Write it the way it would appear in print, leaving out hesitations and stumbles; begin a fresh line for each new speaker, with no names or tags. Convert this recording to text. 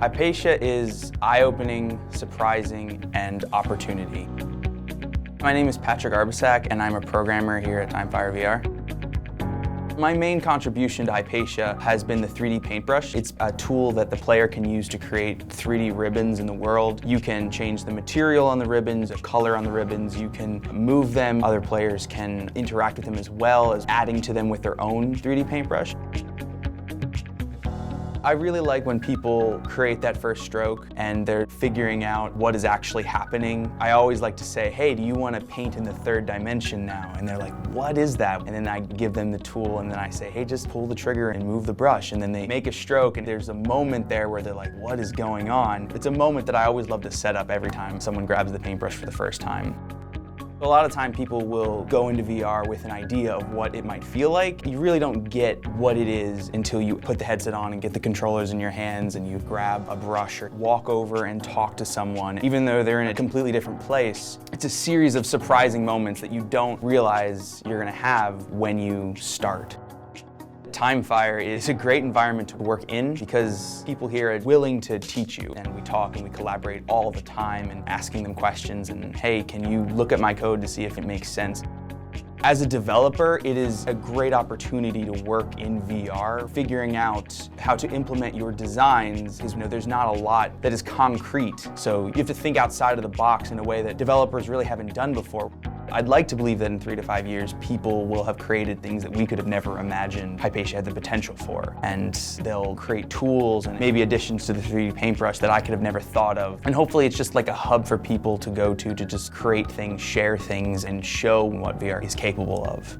Hypatia is eye-opening, surprising, and opportunity. My name is Patrick Arbasak, and I'm a programmer here at TimefireVR. My main contribution to Hypatia has been the 3D paintbrush. It's a tool that the player can use to create 3D ribbons in the world. You can change the material on the ribbons, the color on the ribbons, you can move them. Other players can interact with them as well as adding to them with their own 3D paintbrush. I really like when people create that first stroke and they're figuring out what is actually happening. I always like to say, hey, do you want to paint in the third dimension now? And they're like, what is that? And then I give them the tool and then I say, hey, just pull the trigger and move the brush. And then they make a stroke and there's a moment there where they're like, what is going on? It's a moment that I always love to set up every time someone grabs the paintbrush for the first time. A lot of time people will go into VR with an idea of what it might feel like. You really don't get what it is until you put the headset on and get the controllers in your hands and you grab a brush or walk over and talk to someone. Even though they're in a completely different place, it's a series of surprising moments that you don't realize you're gonna have when you start. Timefire is a great environment to work in because people here are willing to teach you, and we talk and we collaborate all the time and asking them questions and, hey, can you look at my code to see if it makes sense? As a developer, it is a great opportunity to work in VR, figuring out how to implement your designs, because there's not a lot that is concrete. So you have to think outside of the box in a way that developers really haven't done before. I'd like to believe that in 3 to 5 years, people will have created things that we could have never imagined Hypatia had the potential for. And they'll create tools and maybe additions to the 3D paintbrush that I could have never thought of. And hopefully it's just like a hub for people to go to just create things, share things, and show what VR is capable of.